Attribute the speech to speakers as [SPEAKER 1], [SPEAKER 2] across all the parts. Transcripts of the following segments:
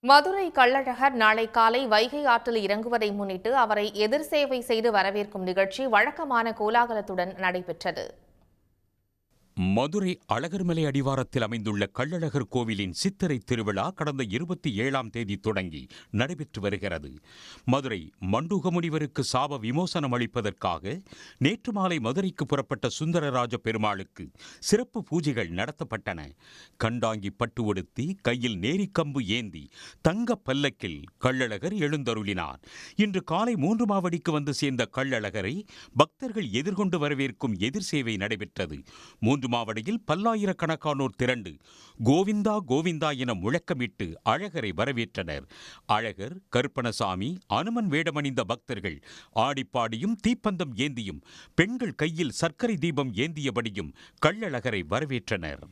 [SPEAKER 1] மதுரை கள்ளழகர் நாளை காலை வைகை ஆற்றில் இறங்குவதை முன்னிட்டு அவரை எதிர் சேவை செய்து வரவேற்கும் நிகழ்ச்சி வழக்கமான கோலாகலத்துடன் நடைபெற்றது.
[SPEAKER 2] மதுரை அழகர்மலை அடிவாரத்தில் அமைந்துள்ள கள்ளழகர் கோவிலின் சித்திரை திருவிழா கடந்த 27ஆம் தேதி தொடங்கி நடைபெற்று வருகிறது. மதுரை மண்டூக முனிவருக்கு சாப விமோசனம் அளிப்பதற்காக நேற்று மாலை மதுரைக்கு புறப்பட்ட சுந்தரராஜ பெருமாளுக்கு சிறப்பு பூஜைகள் நடத்தப்பட்டன. கண்டாங்கி பட்டு உடுத்தி கையில் நேரிக்கம்பு ஏந்தி தங்க பல்லக்கில் கள்ளழகர் எழுந்தருளினார். இன்று காலை 3 மாவடிக்கு வந்து சேர்ந்த கள்ளழகரை பக்தர்கள் எதிர்கொண்டு வரவேற்கும் எதிர் சேவை நடைபெற்றது. 3 மாவடியில் பல்லாயிரக்கணக்கானோர் திரண்டு கோவிந்தா கோவிந்தா என முழக்கமிட்டு அழகரை வரவேற்றனர். அழகர், கருப்பணசாமி, அனுமன் வேடமணிந்த பக்தர்கள் ஆடிப்பாடியும் தீப்பந்தம் ஏந்தியும் பெண்கள் கையில் சர்க்கரை தீபம் ஏந்தியபடியும் கள்ளழகரை வரவேற்றனர்.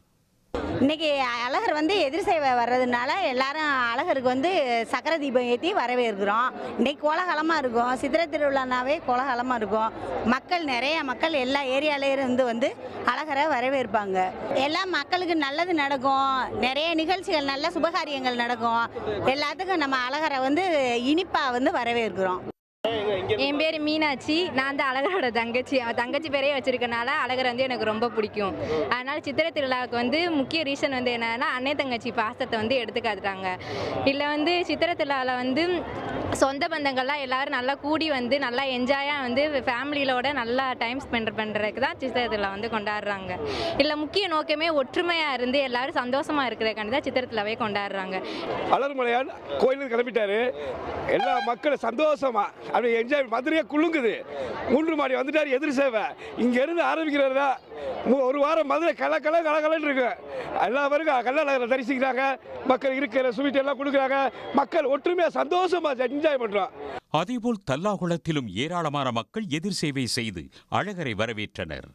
[SPEAKER 3] இன்னைக்கு அழகர் எதிர் சேவை வர்றதுனால எல்லாரும் அழகருக்கு சக்கரை தீபம் ஏற்றி வரவேற்கிறோம். இன்னைக்கு கோலாகலமாக இருக்கும். சித்திரை திருவிழானாவே கோலாகலமாக இருக்கும். நிறைய மக்கள் எல்லா ஏரியாலேருந்து அழகரை வரவேற்பாங்க. எல்லா மக்களுக்கு நல்லது நடக்கும். நிறைய நிகழ்ச்சிகள், நல்ல சுபகாரியங்கள் நடக்கும். எல்லாத்துக்கும் நம்ம அழகரை இனிப்பாக வரவேற்கிறோம்.
[SPEAKER 4] என் பேர் மீனாட்சி. நான் அழகரோட தங்கச்சி பேரையே வச்சிருக்கனால அழகர் எனக்கு ரொம்ப பிடிக்கும். அதனால சித்திரை திருவிழாவுக்கு முக்கிய ரீசன் என்னன்னா அன்னை தங்கச்சி பாசத்தை எடுத்து காட்டுறாங்க. இல்லை சித்திரை திருவிழாவில் சொந்த பந்தங்கள்லாம் எல்லாரும் நல்லா கூடி நல்லா என்ஜாயாக ஃபேமிலியோட நல்லா டைம் ஸ்பெண்ட் பண்ணுறதுக்கு தான் சித்திரை திருவிழா கொண்டாடுறாங்க. இல்லை முக்கிய நோக்கமே ஒற்றுமையாக இருந்து எல்லாரும் சந்தோஷமாக இருக்கிறதுக்காண்டி தான் சித்திரை திருவிழாவே கொண்டாடுறாங்க.
[SPEAKER 5] அழகுமலையான் கோயிலுக்கு கிளம்பிட்டாரு. எல்லா மக்களும் சந்தோஷமா அப்படி என்ஜாய். மதுரையே குலுங்குது. 3 மாடி வந்துட்டாரு எதிர் சேவை. இங்க இருந்து ஆரம்பிக்கிறதா ஒரு வாரம் மதுரை கலகலன்னு இருக்கு. எல்லா பேருக்கும் கள்ளழகரை தரிசிக்கிறாங்க. மக்கள் இருக்கிற ஸ்வீட் எல்லாம் கொடுக்குறாங்க. மக்கள் ஒற்றுமையா சந்தோஷமா என்ஜாய் பண்றோம்.
[SPEAKER 2] அதேபோல் தல்லாகுளத்திலும் ஏராளமான மக்கள் எதிர் சேவை செய்து அழகரை வரவேற்றனர்.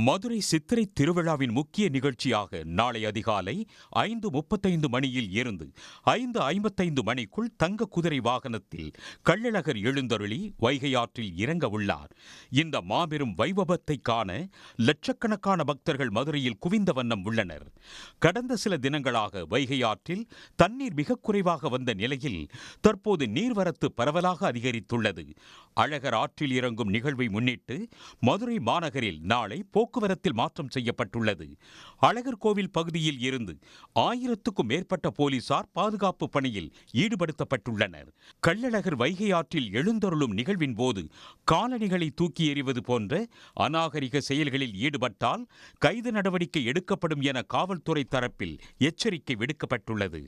[SPEAKER 2] மதுரை சித்திரை திருவிழாவின் முக்கிய நிகழ்ச்சியாக நாளை அதிகாலை 5:35 மணியில் இருந்து 5:55 மணிக்குள் தங்க குதிரை வாகனத்தில் கள்ளழகர் எழுந்தருளி வைகை ஆற்றில் இறங்க உள்ளார். இந்த மாபெரும் வைபவத்தை காண லட்சக்கணக்கான பக்தர்கள் மதுரையில் குவிந்த வண்ணம் உள்ளனர். கடந்த சில தினங்களாக வைகை ஆற்றில் தண்ணீர் மிக குறைவாக வந்த நிலையில் தற்போது நீர்வரத்து பரவலாக அதிகரித்துள்ளது. அழகர் ஆற்றில் இறங்கும் நிகழ்வை முன்னிட்டு மதுரை மாநகரில் நாளை போக்குவரத்தில் மாற்றம் செய்யப்பட்டுள்ளது. அழகர் கோவில் பகுதியில் இருந்து 1000க்கும் மேற்பட்ட போலீசார் பாதுகாப்பு பணியில் ஈடுபடுத்தப்பட்டுள்ளனர். கள்ளழகர் வைகை ஆற்றில் எழுந்தருளும் நிகழ்வின் போது காலணிகளை தூக்கி எறிவது போன்ற அநாகரிக செயல்களில் ஈடுபட்டால் கைது நடவடிக்கை எடுக்கப்படும் என காவல்துறை தரப்பில் எச்சரிக்கை விடுக்கப்பட்டுள்ளது.